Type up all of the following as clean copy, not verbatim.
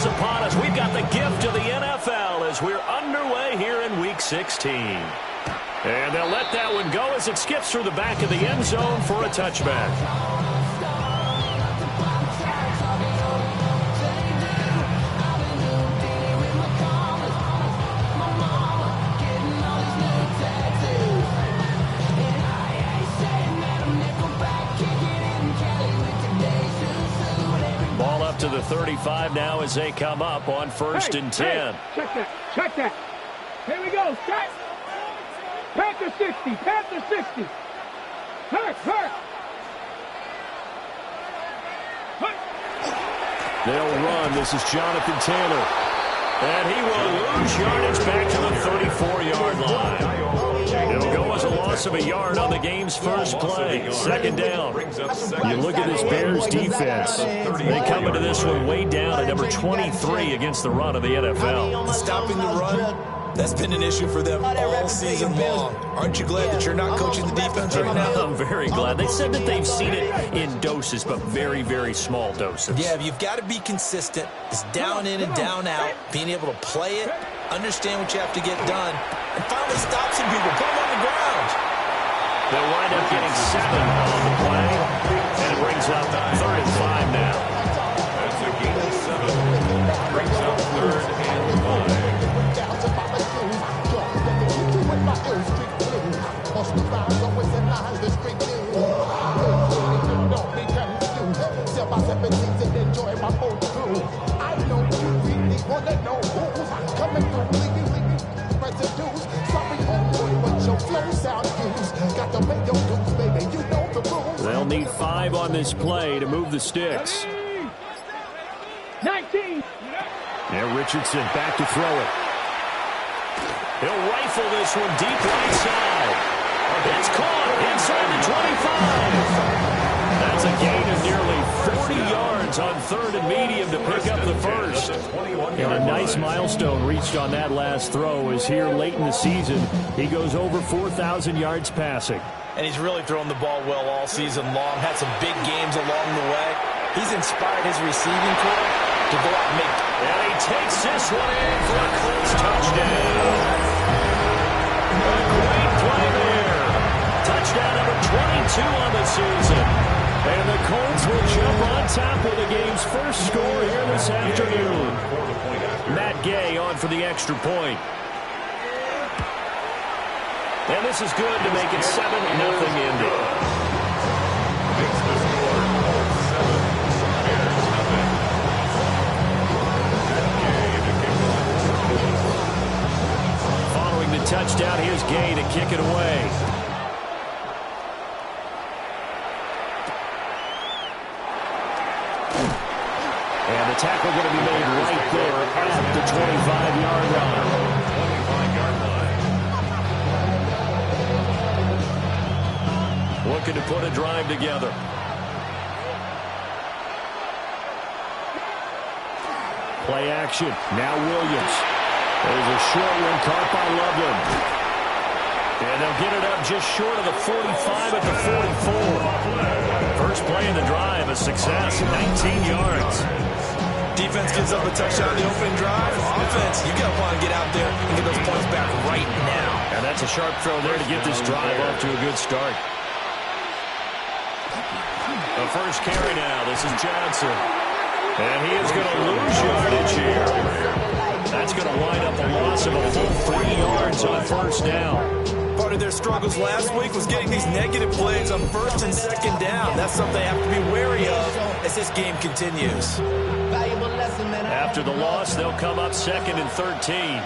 upon us. We've got the gift of the NFL as we're underway here in Week 16. And they'll let that one go as it skips through the back of the end zone for a touchback. To the 35 now as they come up on 1st and 10. Check that. Check that. Here we go. Start. Panther 60. Panther 60. Hurt. They'll run. This is Jonathan Taylor. And he will lose yardage back to the 34-yard line. It'll go as a loss of a yard on the game's first play. 2nd down. You look at this Bears defense. They come into this one way down at number 23 against the run of the NFL. Stopping the run, that's been an issue for them all season long. Aren't you glad that you're not coaching the defense right now? I'm very glad. They said that they've seen it in doses, but very, very small doses. Yeah, you've got to be consistent. It's down in and down out. Being able to play it, understand what you have to get done, and finally stop some people. Put them on the ground. They'll wind up getting 7 on the play, and it brings up 3rd and 5 now. That's a gain of 7. Brings up 3rd and 5. They'll need 5 on this play to move the sticks. 19. Now Richardson back to throw it. He'll rifle this one deep right side. It's caught inside the 25. That's a gain of nearly 40 yards on 3rd and medium to pick up the first. And a nice milestone reached on that last throw is here late in the season. He goes over 4,000 yards passing. And he's really thrown the ball well all season long. Had some big games along the way. He's inspired his receiving corps to go out and make. And he takes this one in for a close touchdown. A great play there. Touchdown number 22 on the season. And the Colts will jump on top with the game's first score here this afternoon. Matt Gay on for the extra point. And this is good to make it 7-0 Indy. Makes the score 7. Bears nothing. Following the touchdown, here's Gay to kick it away. And the tackle going to be made right there at the 25-yard line. 25-yard line. Looking to put a drive together. Play action. Now Williams. There's a short one caught by Loveland. And they'll get it up just short of the 45 at the 44. First play of the drive, a success, 19 yards. Defense gives up a touchdown on the opening drive. Offense, you got to want to get out there and get those points back right now. And that's a sharp throw there to get this drive off to a good start. The first carry now. This is Johnson. And he is going to lose yardage here. That's going to wind up a loss of a full 3 yards on 1st down. Part of their struggles last week was getting these negative plays on 1st and 2nd down. That's something they have to be wary of as this game continues. After the loss, they'll come up 2nd and 13.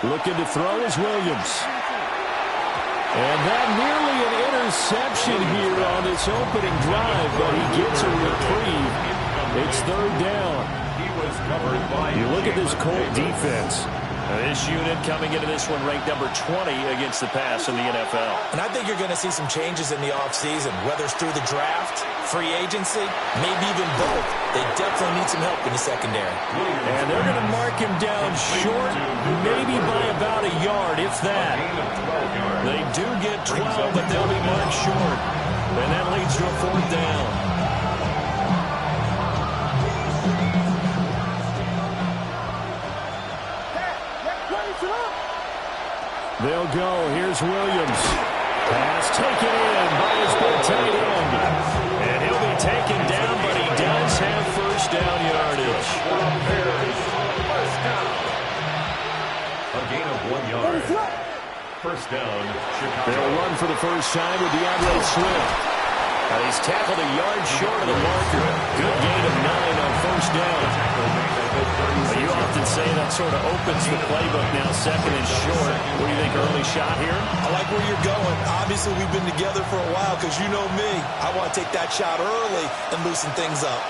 Looking to throw is Williams. And that nearly an interception here on this opening drive, but he gets a reprieve. It's 3rd down. You look at this Colt defense. This unit coming into this one ranked number 20 against the pass in the NFL. And I think you're going to see some changes in the offseason, whether it's through the draft, free agency, maybe even both. They definitely need some help in the secondary. And they're going to mark him down short, maybe by about a yard, if that. They do get 12, but they'll be marked short. And that leads to a 4th down. They'll go. Here's Williams. Pass taken in by his big tight end. And he'll be taken down, but he does have first down yardage. A gain of 1 yard. First down, Chicago. They'll run for the first time with DeAndre Swift. He's tackled a yard short of the marker. Good gain of 9 on first down. But you often say that sort of opens the playbook now, second and short. What do you think, early shot here? I like where you're going. Obviously, we've been together for a while because you know me. I want to take that shot early and loosen things up.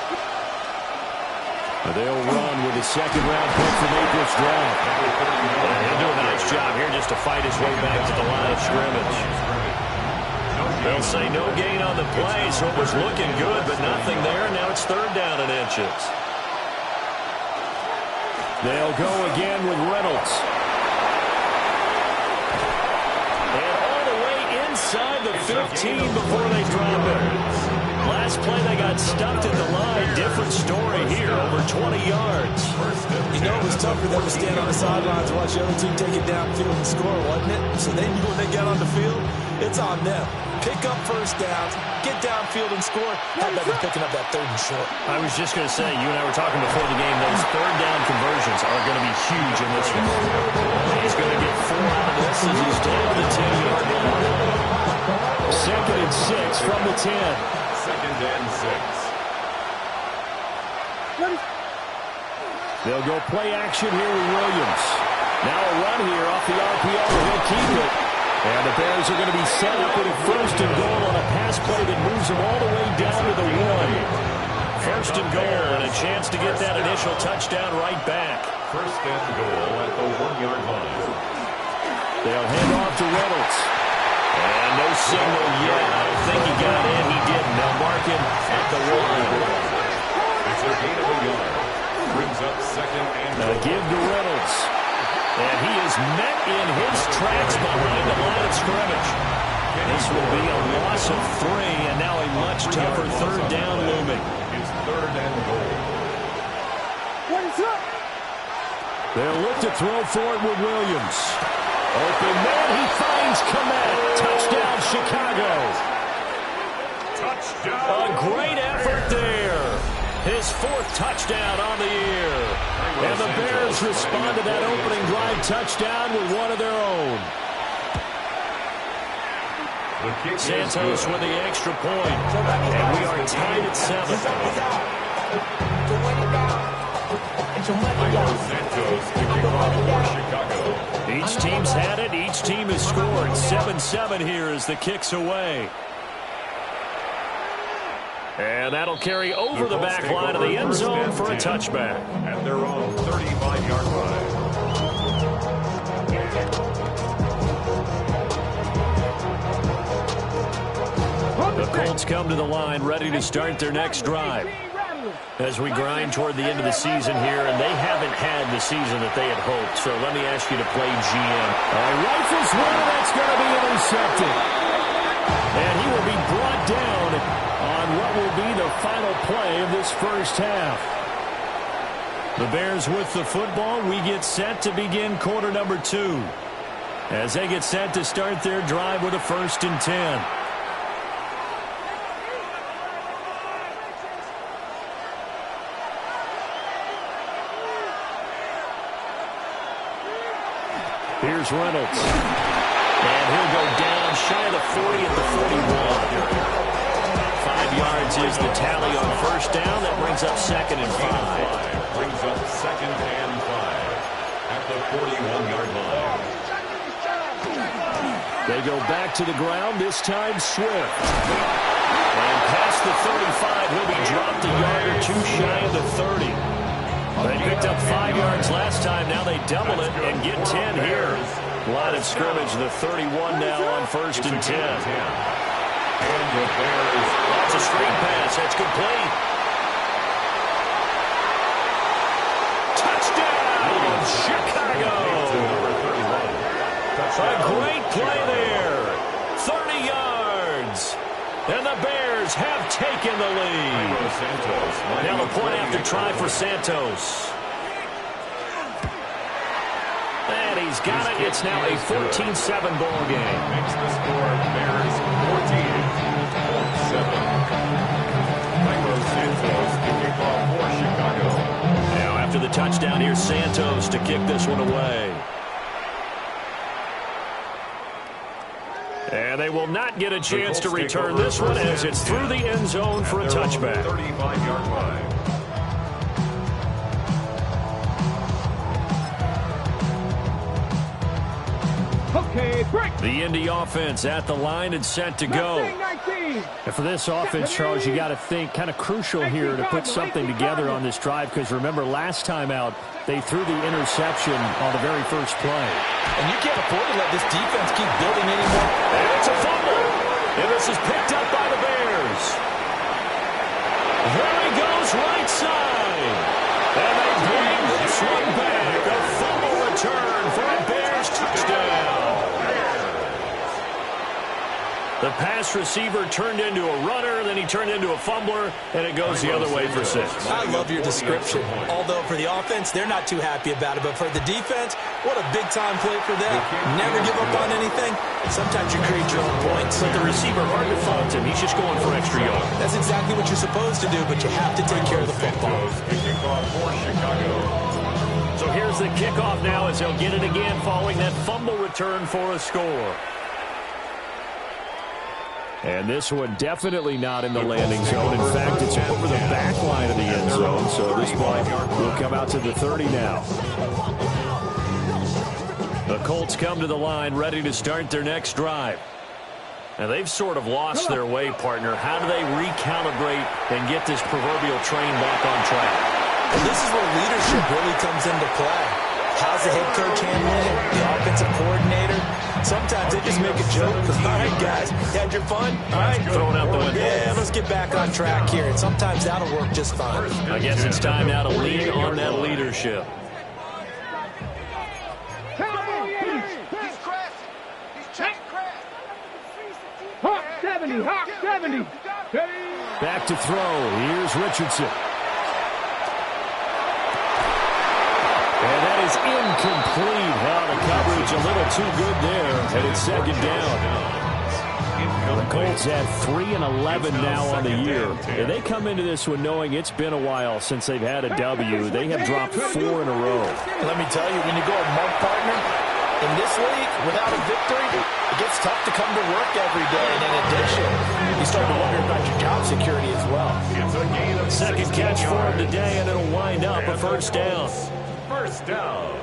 They'll run with a second-round pick from April's draft. He'll do a nice job here just to fight his way back to the line of scrimmage. They'll say no gain on the play, so it was looking good, but nothing there. Now it's third down and inches. They'll go again with Reynolds. And all the way inside the 15 before they drop it. Last play they got stuffed at the line. Different story here, over 20 yards. You know, it was tough for them to stand on the sidelines and watch the other team take it downfield and score, wasn't it? So they knew when they got on the field, it's on them. Pick up first downs, get downfield and score. How about them picking up that third and short? I was just going to say, you and I were talking before the game, those third down conversions are going to be huge in this one. He's going to get 4 out of this as he's down to the 10-yard line. Second and 6 from the 10. Second and 6. They'll go play action here with Williams. Now a run here off the RPO. He'll keep it. And the Bears are going to be set up with a first and goal on a pass play that moves them all the way down to the 1. First and goal and a chance to get that initial touchdown right back. First and goal at the 1-yard line. They'll hand off to Reynolds. And no signal yet. I don't think he got in. He didn't. They'll mark him at the 1. It's a gain of a yard. Brings up second and goal. Give to Reynolds. And he is met in his tracks behind the line of scrimmage. This will be a loss of 3, and now a much tougher third down looming. It's third and goal. They'll look to throw for it with Williams. Open man, he finds Komet. Touchdown, Chicago. Touchdown. A great effort there. His 4th touchdown on the year. And the Bears respond to that opening drive touchdown with one of their own. Santos with the extra point. And we are tied at 7. Santos kicking off for Chicago. Each team's had it. Each team has scored. 7-7 here as the kick's away. And that'll carry over the back line of the end zone for a touchback. At their own 35-yard line. The Colts come to the line ready to start their next drive. As we grind toward the end of the season here, and they haven't had the season that they had hoped. So let me ask you to play GM. Rifles one, that's going to be intercepted. And he will be brought down on what will be the final play of this first half. The Bears with the football. We get set to begin quarter number 2. As they get set to start their drive with a 1st and 10. Here's Reynolds. And he'll go down shy of the 40 at the 41. 5 yards is the tally on first down. That brings up 2nd and 5. Brings up 2nd and 5 at the 41-yard line. They go back to the ground, this time Swift. And past the 35, he'll be dropped a yard or 2 shy of the 30. They picked up 5 yards last time. Now they double it and get 10 here. Line of scrimmage, the 31 now on 1st and 10. And the Bears. That's a straight pass. That's complete. Touchdown, Chicago. A great play there. 30 yards. And the Bears have taken the lead. Now the point after try for Santos. And he's got it. It's now a 14-7 ball game. Makes the score Bears 14-7. Santos to kick off for Chicago. Now after the touchdown, here's Santos to kick this one away. And they will not get a chance to return this one as it's through the end zone for a touchback. 35-yard line. Okay, break. The Indy offense at the line and set to go. And for this offense, Charles, you got to think kind of crucial here to put something together on this drive, because remember last time out they threw the interception on the very first play. And you can't afford to let this defense keep building anymore. And it's a fumble. And this is picked up by the Bears. There he goes, right side. And they bring this one back. A fumble return for a Bears touchdown. The pass receiver turned into a runner, then he turned into a fumbler, and it goes the other way for 6. I love your description. Although for the offense, they're not too happy about it. But for the defense, what a big-time play for them. Never give up on anything. Sometimes you create your own points. But the receiver, hard to fault him. He's just going for extra yards. That's exactly what you're supposed to do, but you have to take care of the football. So here's the kickoff now as they'll get it again following that fumble return for a score. And this one definitely not in the landing zone. In fact, it's over the back line of the end zone. So this ball will come out to the 30 now. The Colts come to the line ready to start their next drive. And they've sort of lost their way, partner. How do they recalibrate and get this proverbial train back on track? And this is where leadership really comes into play. How's the head coach handling it? The offensive coordinator? Sometimes they just make a joke. All right, guys, you had your fun? All right, throwing out the window. Yeah, let's get back on track here. And sometimes that'll work just fine. I guess it's time now to lean on that leadership. Hawk 70, Hawk 70. Back to throw. Here's Richardson. And that is incomplete. Well, the coverage a little too good there, and it's second down. The Colts have 3 and 11 now on the year. And they come into this one knowing it's been a while since they've had a W. They have dropped 4 in a row. Let me tell you, when you go a month, partner, in this league, without a victory, it gets tough to come to work every day. And in addition, you start to wonder about your job security as well. Second catch for him today, and it'll wind up a first down. First down.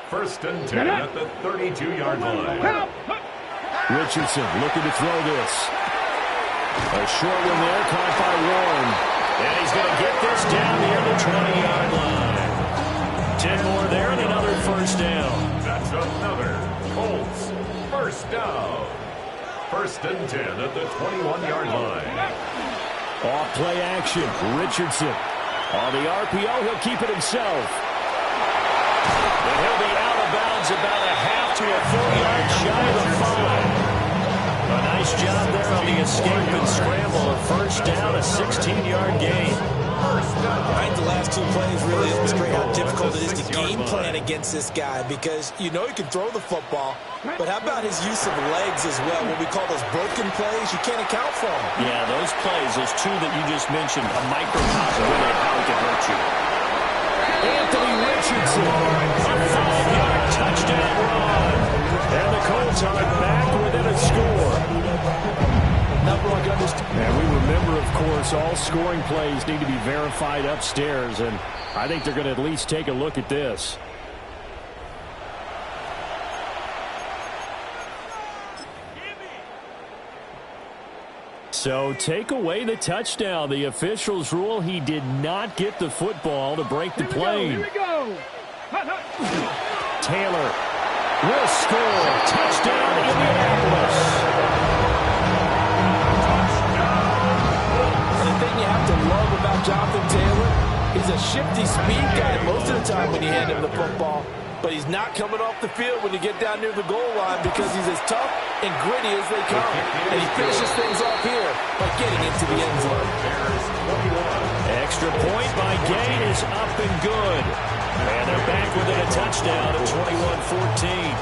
First and 10 at the 32-yard line. Richardson looking to throw this. A short one there, caught by Warren. And he's going to get this down near the 20-yard line. 10 more there and another first down. That's another Colts first down. First and 10 at the 21-yard line. Off play action. Richardson. On the RPO, he'll keep it himself. And he'll be out of bounds about a half to a full yard shy of the 5. A nice job there on the escape and scramble. A first down, a 16-yard gain. I think the last 2 plays really illustrate how difficult it is to game plan against this guy, because you know he can throw the football, but how about his use of legs as well? What we call those broken plays, you can't account for them. Yeah, those plays, those 2 that you just mentioned, a microcosm of how he can hurt you. Anthony Richardson. A 5-yard touchdown run. And the Colts are back within a score. And we remember, of course, all scoring plays need to be verified upstairs, and I think they're going to at least take a look at this. So take away the touchdown. The officials rule he did not get the football to break the plane. Here we go. Taylor will score. Touchdown, Indianapolis. The thing you have to love about Jonathan Taylor, he's a shifty speed guy most of the time when you hand him the football. But he's not coming off the field when you get down near the goal line, because he's as tough and gritty as they come. And he finishes things off here by getting into the end zone. extra point by Gay is up and good. And they're back within a touchdown at 21-14.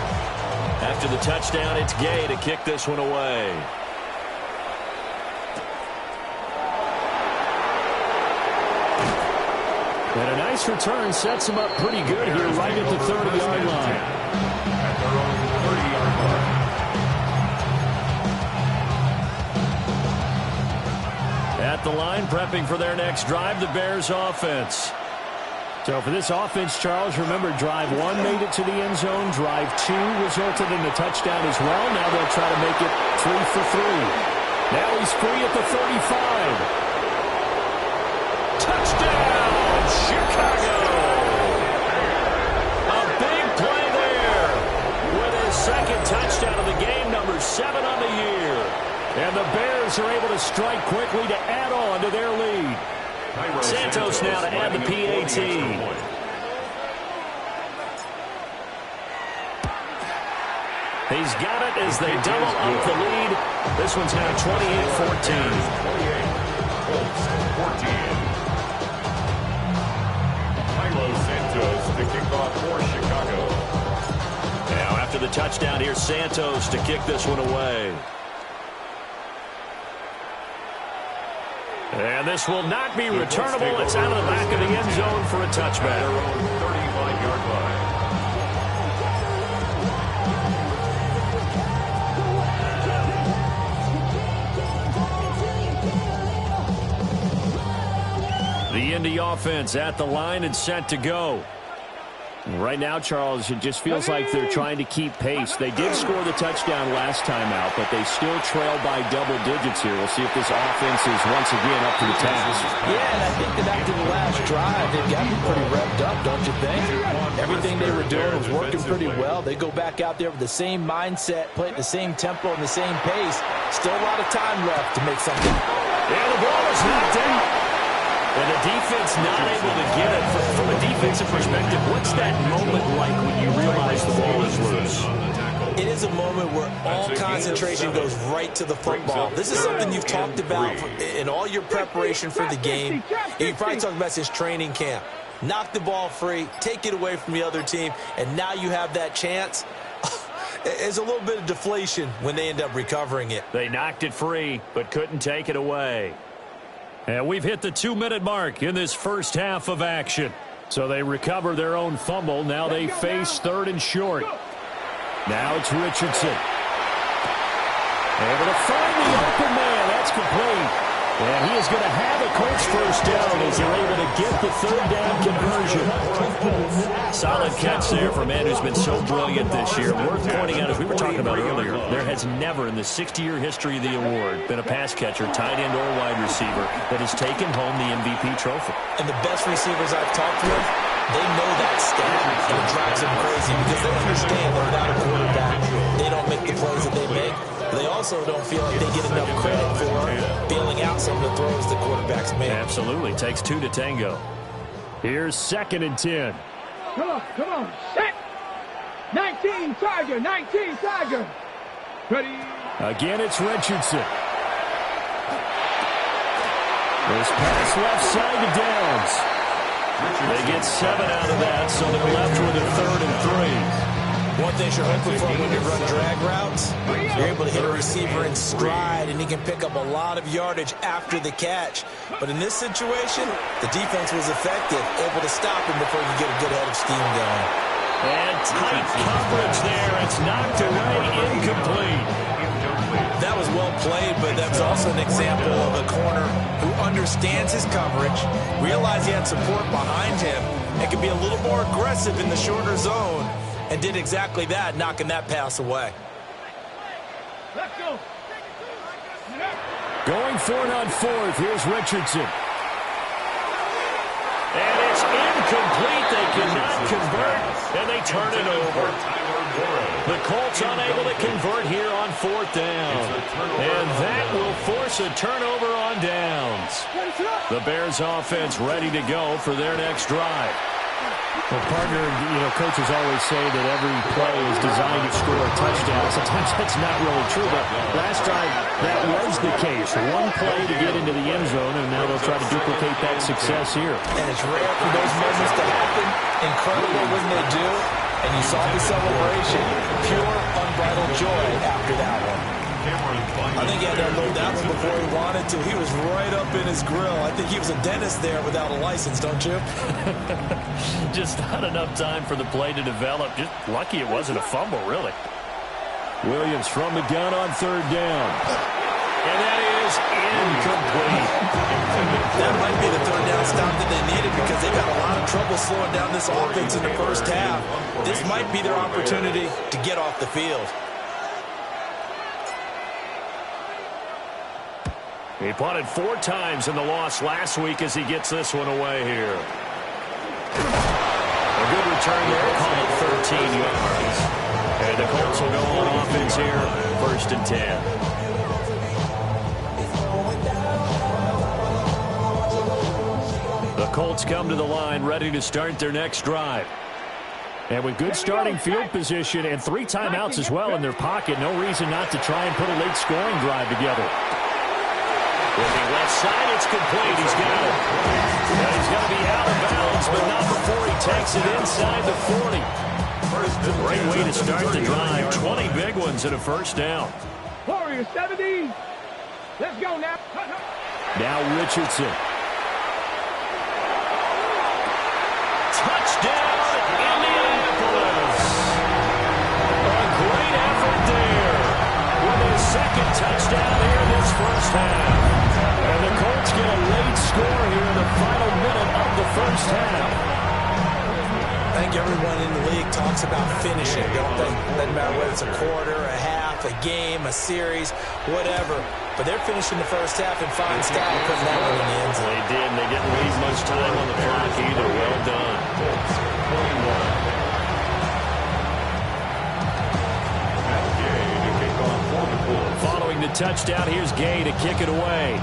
After the touchdown, it's Gay to kick this one away. And a nice return sets him up pretty good here right at the 30-yard line. At their own 30-yard line. At the line, prepping for their next drive, the Bears offense. So for this offense, Charles, remember, drive 1 made it to the end zone. Drive 2 resulted in a touchdown as well. Now they'll try to make it 3 for 3. Now he's free at the 35. Touchdown! Chicago! A big play there with his second touchdown of the game, number 7 on the year. And the Bears are able to strike quickly to add on to their lead. Santos now to add the PAT. He's got it as they double up the lead. This one's now 28-14. 14. Santos to kick off for Chicago. Now after the touchdown, here's Santos to kick this one away. And this will not be returnable. It's out of the back of the end zone for a touchback. 35-yard line. The Indy offense at the line and set to go. Right now, Charles, it just feels like they're trying to keep pace. They did score the touchdown last time out, but they still trail by double digits here. We'll see if this offense is once again up to the task. Yeah, and I think that after the last drive, they've got to be pretty revved up, don't you think? Everything they were doing was working pretty well. They go back out there with the same mindset, play at the same tempo and the same pace. Still a lot of time left to make something. Yeah, the ball is knocked out. And the defense not able to get it. From a defensive perspective, what's that moment like when you realize the ball is loose? It is a moment where all concentration goes right to the football. This is something you've talked about in all your preparation for the game. You probably talked about since training camp. Knock the ball free, take it away from the other team, and now you have that chance. There's a little bit of deflation when they end up recovering it. They knocked it free, but couldn't take it away. And we've hit the 2-minute mark in this first half of action. So they recover their own fumble. Now they face 3rd and short. Now it's Richardson. Able to find the open man. That's complete. And he is going to have a Colts first down as they're able to get the 3rd down conversion. Solid catch there for a man who's been so brilliant this year. Worth pointing out, as we were talking about earlier, there has never in the 60-year history of the award been a pass catcher, tight end, or wide receiver that has taken home the MVP trophy. And the best receivers I've talked with, they know that stat, and it drives them crazy because they understand that without a quarterback, they don't make the plays that they make. They also don't feel like they get enough credit for bailing out some of the throws the quarterbacks make. Absolutely. Takes 2 to tango. Here's 2nd and 10. Come on, set. 19, Tiger, 19, Tiger. Ready. Again, it's Richardson. This pass left side to Downs. They get 7 out of that, so they're left with a 3rd and 3. One thing you're hoping for when you run drag routes, you're able to hit a receiver in stride, and he can pick up a lot of yardage after the catch. But in this situation, the defense was effective, able to stop him before you get a good head of steam going. And tight coverage there. It's knocked away, incomplete. That was well played, but that's also an example of a corner who understands his coverage, realized he had support behind him, and can be a little more aggressive in the shorter zone, and did exactly that, knocking that pass away. Let's go. Going for it on 4th. Here's Richardson. And it's incomplete. They cannot convert, and they turn it over. The Colts unable to convert here on 4th down. And that will force a turnover on downs. The Bears offense ready to go for their next drive. Well, partner, coaches always say that every play is designed to score a touchdown. Sometimes that's not really true, but last drive, that was the case. One play to get into the end zone, and now they'll try to duplicate that success here. And it's rare for those moments to happen. Incredible when they do. And you saw the celebration. Pure, unbridled joy after that one. I think he had to unload that one before he wanted to. He was right up in his grill. I think he was a dentist there without a license, don't you? Just not enough time for the play to develop. Just lucky it wasn't a fumble, really. Williams from the gun on third down. And that is incomplete. That might be the third down stop that they needed because they've had a lot of trouble slowing down this offense in the first half. This might be their opportunity to get off the field. He punted 4 times in the loss last week as he gets this one away here. A good return there, call it 13 yards. And the Colts will go on offense here, 1st and 10. The Colts come to the line ready to start their next drive. And with good starting field position and 3 timeouts as well in their pocket, no reason not to try and put a late scoring drive together. Looking left side, it's complete. He's got it. Now he's going to be out of bounds, but not before he takes it inside the 40. Great way to start the drive. 20 big ones and a first down. Warriors 70. Let's go now. Now Richardson. Touchdown, Indianapolis. A great effort there with his 2nd touchdown here in this first half. And the Colts get a late score here in the final minute of the first half. I think everyone in the league talks about finishing, don't they? Doesn't matter whether it's a quarter, a half, a game, a series, whatever. But they're finishing the first half in fine style, putting that one in the end zone. They did, and they didn't leave much time on the clock either. Well done. Following the touchdown, here's Gay to kick it away.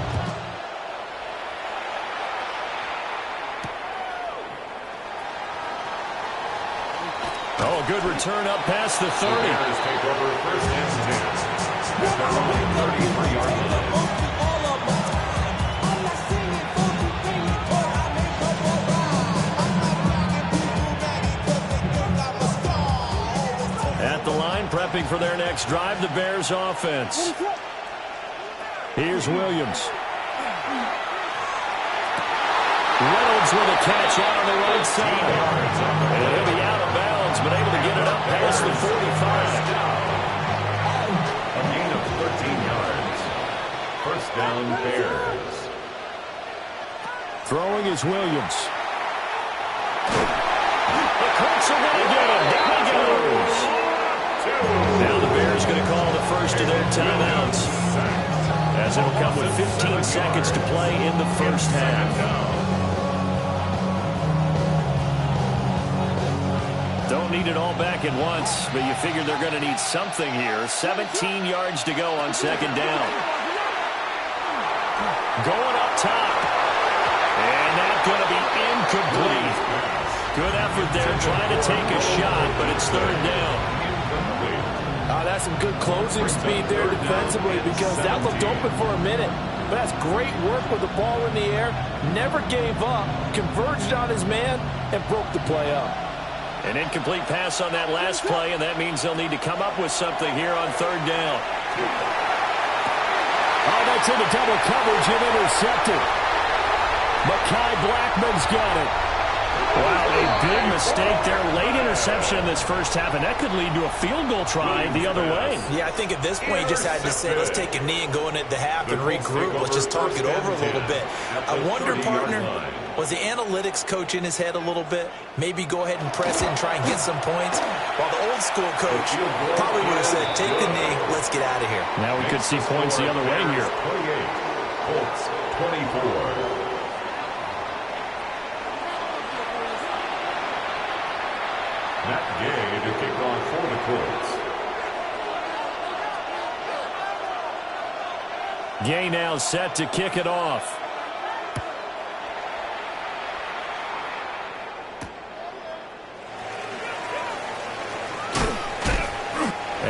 Oh, a good return up past the 30. Take over 1st and 10. At their own 33-yard line. At the line, prepping for their next drive, the Bears offense. Here's Williams. Reynolds with a catch out on the right side. And he'll be out of bounds, but able to get it up past the 45. A gain of 13 yards. First down, Bears. Throwing is Williams. The Colts are going to get him. Down he goes. Now the Bears going to call the first of their timeouts, as it'll come with 15 seconds to play in the first half. Don't need it all back at once, but you figure they're going to need something here. 17 yards to go on 2nd down. Going up top. And that's going to be incomplete. Good effort there trying to take a shot, but it's 3rd down. That's some good closing speed there defensively because that looked open for a minute. But that's great work with the ball in the air. Never gave up, converged on his man, and broke the play up. An incomplete pass on that last play, and that means they'll need to come up with something here on 3rd down. Oh, that's into double coverage and intercepted. Mekhi Blackman's got it. Wow, a big mistake there. Late interception in this first half, and that could lead to a field goal try the other way. Yeah, I think at this point you just had to say, let's take a knee and go into the half and regroup. Let's just talk it over a little bit. I wonder, partner, was the analytics coach in his head a little bit? Maybe go ahead and press it and try and get some points? While the old school coach probably would have said, take the knee, let's get out of here. Now we could see points the other way here. 28, Colts 24. Matt Gay to kick off for the Colts. Gay now set to kick it off.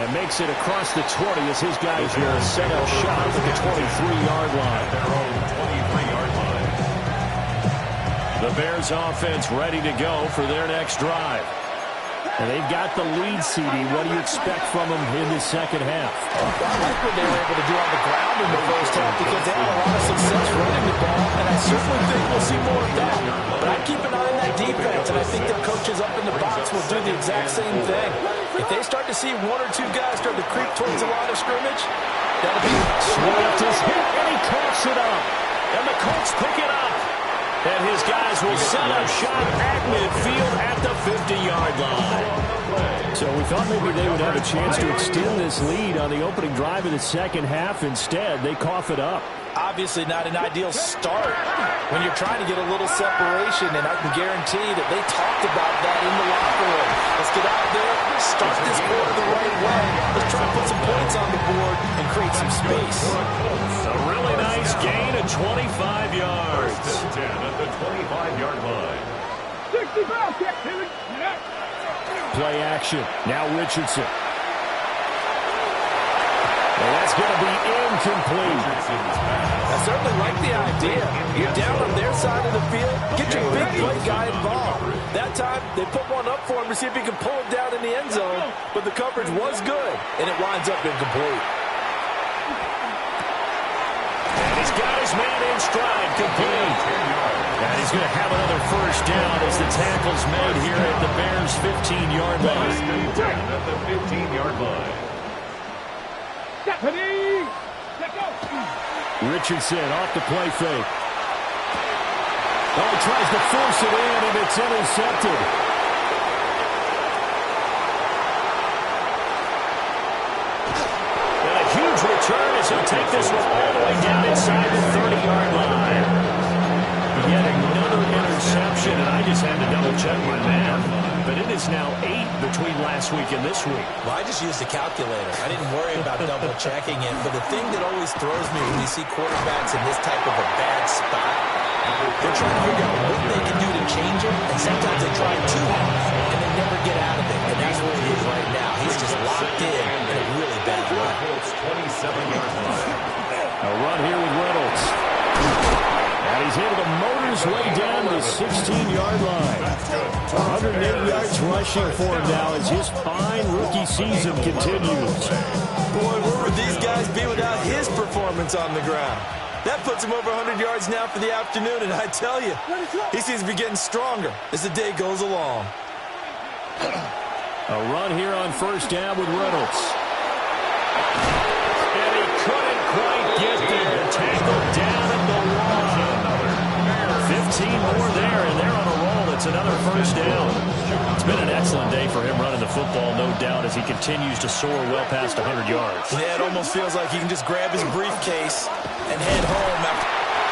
And makes it across the 20 as his guys will set up shop at the 23-yard line. Their own 23-yard line. The Bears offense ready to go for their next drive. And they've got the lead, CD. What do you expect from them in the second half? I like what they were able to do on the ground in the first half because they had a lot of success running the ball, and I certainly think we'll see more of that. But I keep an eye on that defense, and I think their coaches up in the box will do the exact same thing. If they start to see one or two guys start to creep towards the line of scrimmage, that'll be Swift is hit, and he coughs it up. And the Colts pick it up. And his guys will set up shop at midfield at the 50-yard line. So we thought maybe they would have a chance to extend this lead on the opening drive of the second half. Instead, they cough it up. obviously not an ideal start when you're trying to get a little separation, and I can guarantee that they talked about that in the locker room. Let's get out there, start this quarter the right way. Let's try to put some points on the board and create some space. A really nice gain of 25 yards. 10 at the 25-yard line. 60 pounds, Play action. Now Richardson. Well, that's going to be incomplete. I certainly like the idea. You're down on their side of the field. Get your big play guy involved. That time, they put one up for him to see if he can pull it down in the end zone. But the coverage was good, and it winds up incomplete. And he's got his man in stride, complete. And he's going to have another first down as the tackle's made here at the Bears' 15-yard line. 10 at the 15-yard line. Richardson off the play fake. Oh, he tries to force it in, and it's intercepted. And a huge return as he'll take this one all the way down inside the 30-yard line. Yet another interception, and I just had to double-check my math. But it is now 8 between last week and this week. Well, I just used a calculator. I didn't worry about double-checking it. But the thing that always throws me when you see quarterbacks in this type of a bad spot, they're trying to figure out what they can do to change it, and sometimes they try too hard, and they never get out of it. And that's where he is right now. He's just locked in a really bad way. 27-yard line. A run here with Reynolds. And he's able to motor his way down to the 16-yard line. 108 yards rushing for him now as his fine rookie season continues. Boy, where would these guys be without his performance on the ground? That puts him over 100 yards now for the afternoon, and I tell you, he seems to be getting stronger as the day goes along. A run here on first down with Reynolds. And he couldn't quite get there. Tackled down at the line. 15 more there, and they're on a roll. It's another first down. It's been an excellent day for him running the football, no doubt, as he continues to soar well past 100 yards. Yeah, it almost feels like he can just grab his briefcase and head home.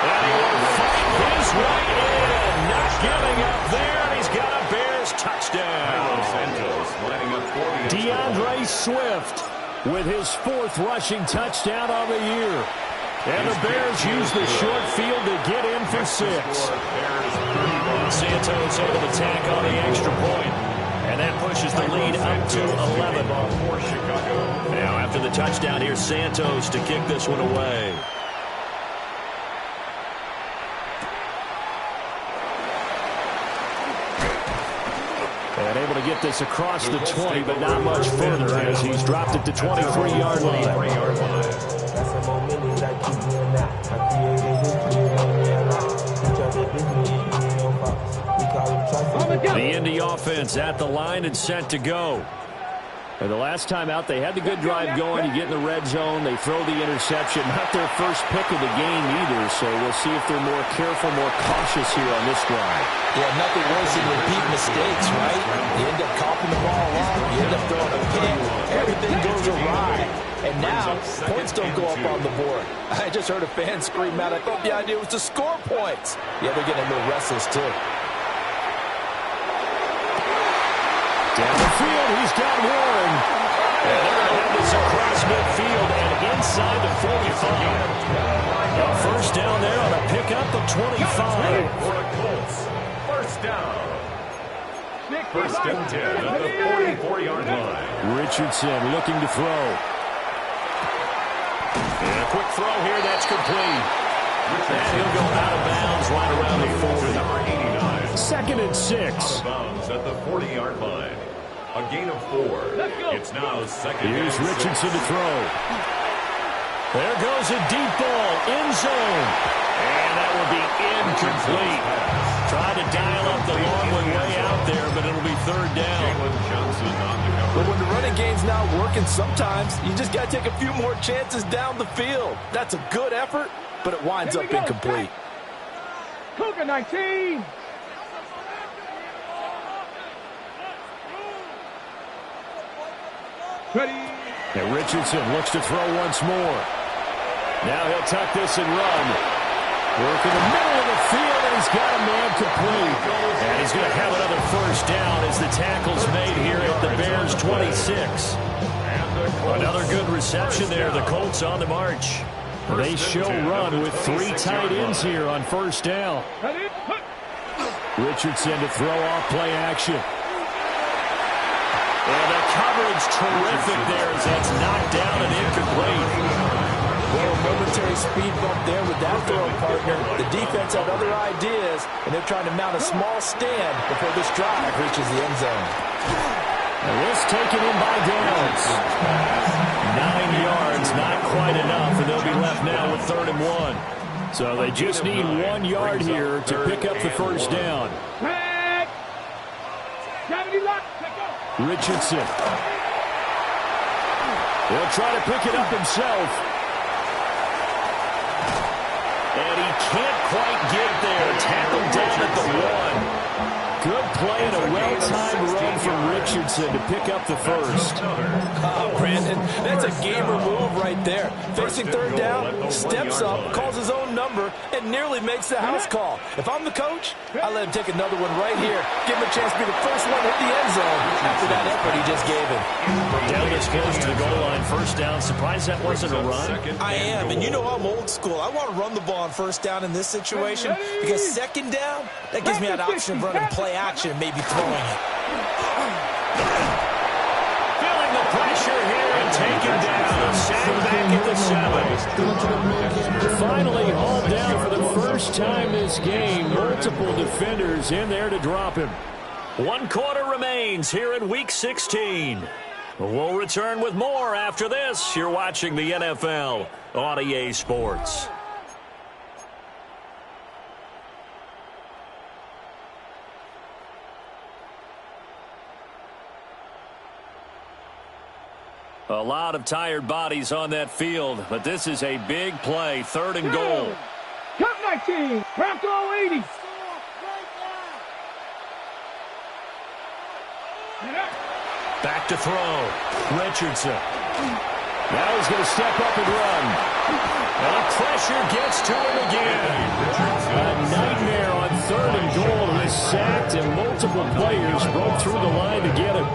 And he will fight his way in. Not giving up there, and he's got a Bears touchdown. Santos lining up 40. DeAndre Swift with his 4th rushing touchdown of the year. And the Bears use the short field to get in for 6. Santos able to tack on the extra point. And that pushes the lead up to 11. Now after the touchdown, here's Santos to kick this one away. And able to get this across the 20, but not much further as he's dropped it to 23-yard line. The Indy offense at the line and set to go. And the last time out, they had the good drive going. You get in the red zone, they throw the interception. Not their first pick of the game either, so we'll see if they're more careful, more cautious here on this drive. Yeah, nothing worse than repeat mistakes, right? You end up coughing the ball off, you end up throwing a pick, everything goes awry. And now, points don't go up on the board. I just heard a fan scream out, I thought the idea was to score points. Yeah, they're getting a little restless, too. Down the field, he's got one. And they're going to have this across midfield and inside the 45. A first down there on a pickup of 25. For the Colts. First down. First and 10 at the 44-yard line. Richardson looking to throw. And a quick throw here, that's complete. And he'll go out of bounds right around the 40. Number 89. 2nd and 6. Out of bounds at the 40-yard line. A gain of 4. It's now 2nd and 6. Here's Richardson to throw. There goes a deep ball, end zone. And that will be incomplete. Tried to dial up the long one way out there, but it'll be 3rd down. But when the running game's not working, sometimes you just got to take a few more chances down the field. That's a good effort, but it winds up incomplete. Cougar 19. Ready. And Richardson looks to throw once more. Now he'll tuck this and run. Work in the middle of the field, and he's got a man complete. And he's going to have another 1st down as the tackle's made here at the Bears' 26. Another good reception there. The Colts on the march. They show run with 3 tight ends here on 1st down. Richardson to throw off play action. And the coverage terrific there as that's knocked down and incomplete. Well, momentary speed bump there with that throw partner. The defense had other ideas, and they're trying to mount a small stand before this drive reaches the end zone. And this taken in by Downs. 9 yards, not quite enough, and they'll be left now with 3rd and 1. So they just need 1 yard here to pick up the 1st down. Richardson. He'll try to pick it up himself. And he can't quite get there. Tackled down at the 1. Good play and a well-timed run from Richardson to pick up the 1st. Oh, Brandon, that's a gamer move right there. Facing 3rd down, steps up, calls his own number, and nearly makes the house call. If I'm the coach, I let him take another one right here. Give him a chance to be the first one to hit the end zone after that effort he just gave him. Down this close to the goal line. 1st down. Surprised that wasn't a run. I am, and you know I'm old school. I want to run the ball on 1st down in this situation because 2nd down, that gives me an option of running play action and maybe throwing it. Feeling the pressure here and taken down. Sacked back at the 7. Finally hauled down for the 1st time this game. Multiple defenders in there to drop him. 1 quarter remains here in Week 16. We'll return with more after this. You're watching the NFL on EA Sports. A lot of tired bodies on that field, but this is a big play. 3rd and goal. Cup 19. Craft all 80. Back to throw. Richardson. Now he's going to step up and run. And the pressure gets to him again. A nightmare on 3rd and goal. He was sacked and multiple players broke through the line to get him.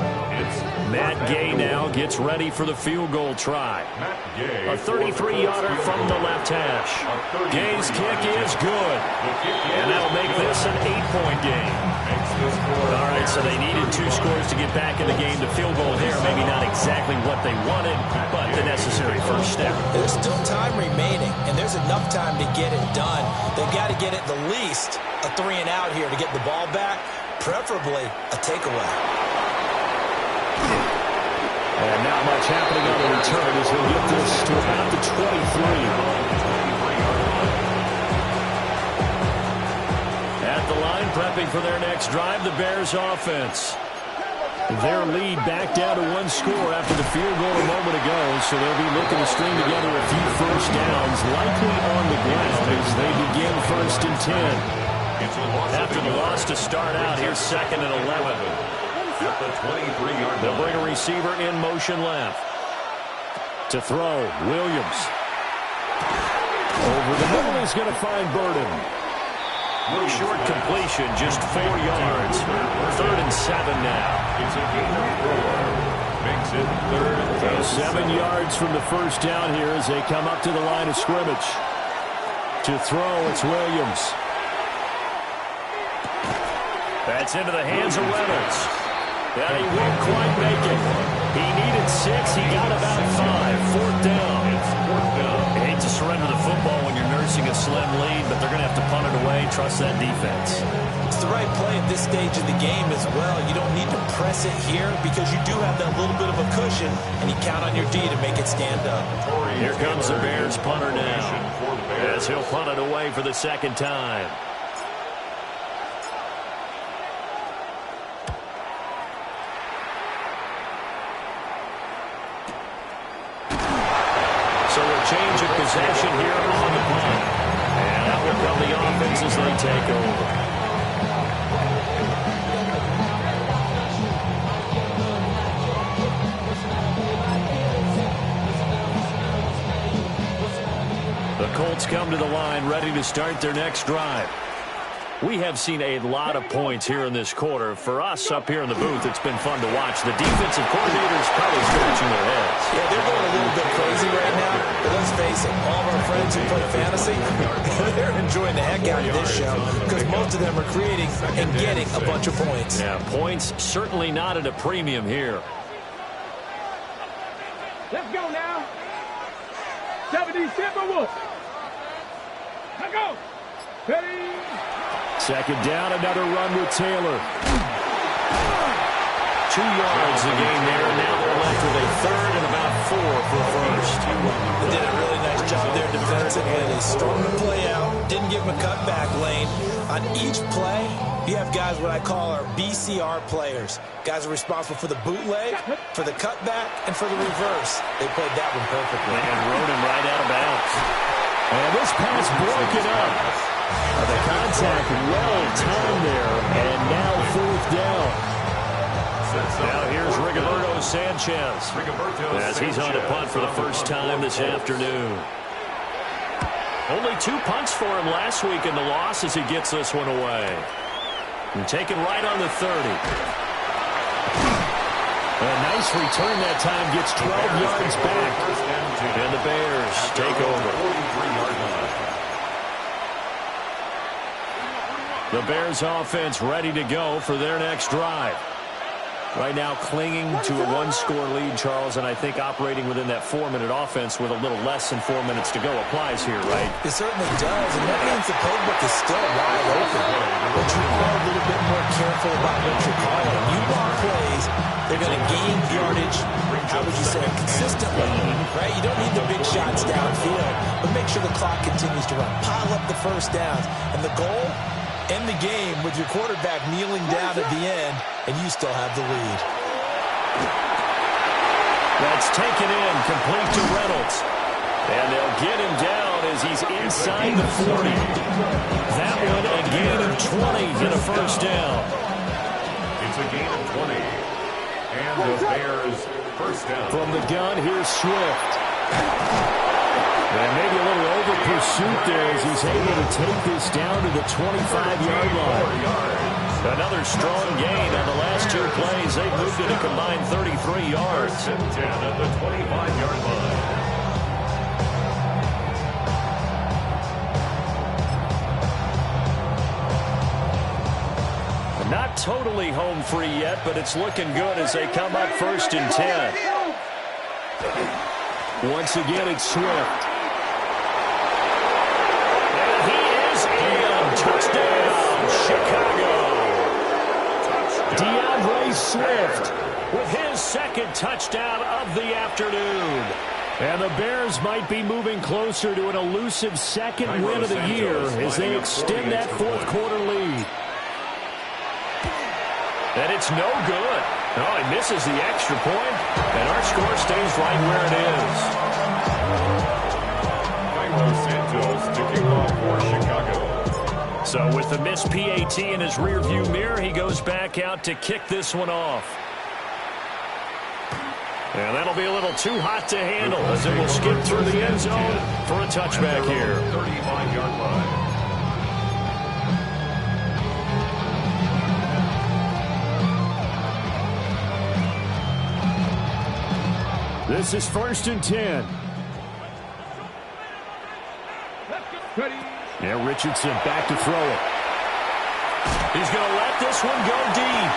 Matt Gay now gets ready for the field goal try. A 33-yarder from the left hash. Gay's kick is good. And that'll make this an 8-point game. All right, so they needed 2 scores to get back in the game. The field goal there, maybe not exactly what they wanted, but the necessary 1st step. There's still time remaining, and there's enough time to get it done. They've got to get at the least a 3-and-out here to get the ball back, preferably a takeaway. And not much happening on the return as he'll get this to about the 23. At the line, prepping for their next drive, the Bears offense. Their lead back down to 1 score after the field goal a moment ago, so they'll be looking to string together a few 1st downs, likely on the ground as they begin 1st and 10. After the loss to start out, here's 2nd and 11. At the 23-yard They'll bring a receiver in motion left. To throw, Williams. Over the middle, he's going to find Burden. Short completion, just 4 yards. 3rd and 7 now. It's a gain of 4. Makes it 3rd. So 7 yards from the 1st down here as they come up to the line of scrimmage. To throw, it's Williams. That's into the hands of Reynolds. Yeah, he won't quite make it. He needed 6. He got about 5. Fourth down. You hate to surrender the football when you're nursing a slim lead, but they're going to have to punt it away. Trust that defense. It's the right play at this stage of the game as well. You don't need to press it here because you do have that little bit of a cushion, and you count on your D to make it stand up. Here comes the Bears punter now, as he'll punt it away for the second time. So a change of possession here on the punt. And that will come the offense as they take over. The Colts come to the line ready to start their next drive. We have seen a lot of points here in this quarter. For us up here in the booth, it's been fun to watch. The defensive coordinators probably scratching their heads. Yeah, they're going a little bit crazy right now. But let's face it, all of our friends who play fantasy, they're enjoying the heck out of this show because most of them are creating and getting a bunch of points. Yeah, points certainly not at a premium here. Let's go now. 77 Wolf. Let's go. Ready. Second down, another run with Taylor. 2 yards a gain there. Now they're left with a third and about 4 for first. They did a really nice job there defensively. They strung the play out, didn't give him a cutback lane. On each play, you have guys what I call our BCR players. Guys are responsible for the bootleg, for the cutback, and for the reverse. They played that one perfectly. And rode him right out of bounds. And this pass broken up. The contact well timed there, and now fourth down. Now here's Rigoberto Sanchez as he's on to punt for the first time this afternoon. Only 2 punts for him last week in the loss as he gets this one away. And taken right on the 30. A nice return that time, gets 12 yards back. And the Bears take over. The Bears offense ready to go for their next drive. Right now clinging to a 1-score lead, Charles, and I think operating within that 4-minute offense with a little less than 4 minutes to go applies here, right? It certainly does, and that means the playbook is still wide open. But you are a little bit more careful about what you're calling. You want plays, they're going to gain yardage, how would you say, consistently, right? You don't need the big shots downfield, but make sure the clock continues to run. Pile up the first downs, and the goal, end the game with your quarterback kneeling down at the end, and you still have the lead. That's taken in, complete to Reynolds. And they'll get him down as he's inside the 40. That one a gain of 20 and a first down. It's a gain of 20. And the Bears first down. From the gun, here's Swift. And maybe a little over pursuit there as he's able to take this down to the 25-yard line. Another strong gain on the last 2 plays. They've moved it a combined 33 yards. First and 10 at the 25-yard line. Not totally home free yet, but it's looking good as they come up first and 10. Once again, it's Swift. Touchdown, Chicago. DeAndre Swift with his second touchdown of the afternoon. And the Bears might be moving closer to an elusive second win of the year as they extend that fourth-quarter lead. And it's no good. Oh, he misses the extra point, and our score stays right where it is. Santos to kick off for Chicago. So with the missed PAT in his rearview mirror, he goes back out to kick this one off. And that'll be a little too hot to handle as it will skip through the end zone for a touchback here. 35-yard line. This is first and 10. Ready. Now Richardson back to throw it. He's going to let this one go deep.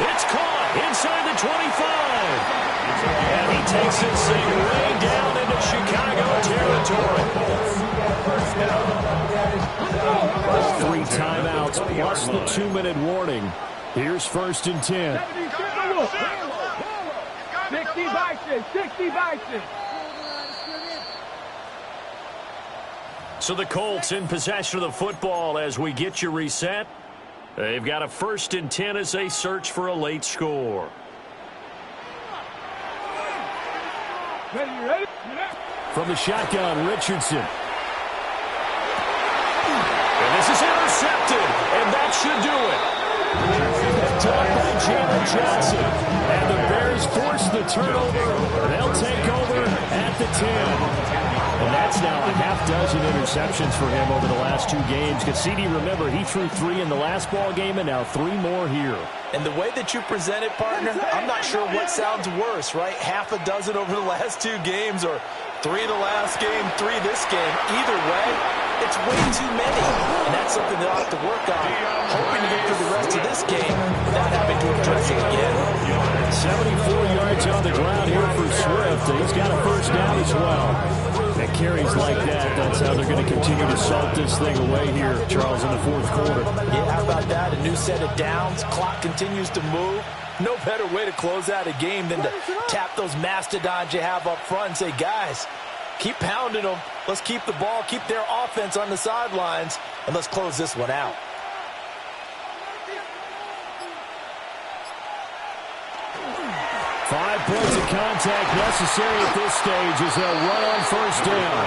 It's caught inside the 25. And he takes this thing way down into Chicago territory. 3 timeouts plus the 2-minute warning. Here's 1st and 10. 60 by 6, 60 by 6. So the Colts in possession of the football as we get you reset. They've got a 1st and 10 as they search for a late score. Ready? From the shotgun, Richardson. And this is intercepted, and that should do it. Done by Jalen Johnson. And the Bears force the turnover. They'll take over at the 10. And that's now a half-dozen interceptions for him over the last 2 games. Cassidy, remember, he threw 3 in the last ball game and now 3 more here. And the way that you present it, partner, I'm not sure what sounds worse, right? Half a dozen over the last 2 games or 3 in the last game, 3 this game. Either way, it's way too many. And that's something they'll have to work on, hoping to get through the rest of this game without having to address it again. 74 yards on the ground here for Swift. He's got a 1st down as well. And carries like that, that's how they're going to continue to salt this thing away here, Charles, in the 4th quarter. Yeah, how about that? A new set of downs. Clock continues to move. No better way to close out a game than to tap those mastodons you have up front and say, guys, keep pounding them. Let's keep the ball, keep their offense on the sidelines, and let's close this one out. Five points of contact necessary at this stage as they'll run on 1st down.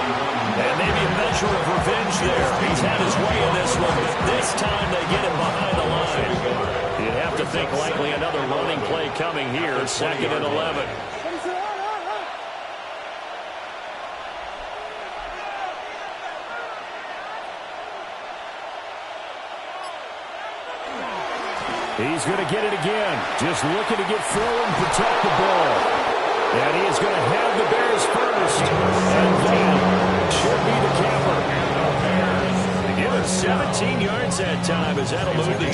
And maybe a measure of revenge there. He's had his way in this one. This time they get him behind the line. You'd have to think likely another running play coming here. 2nd and 11. He's going to get it again. Just looking to get through and protect the ball. And he is going to have the Bears first. And that should be the capper. Give him 17 yards that time as that'll move the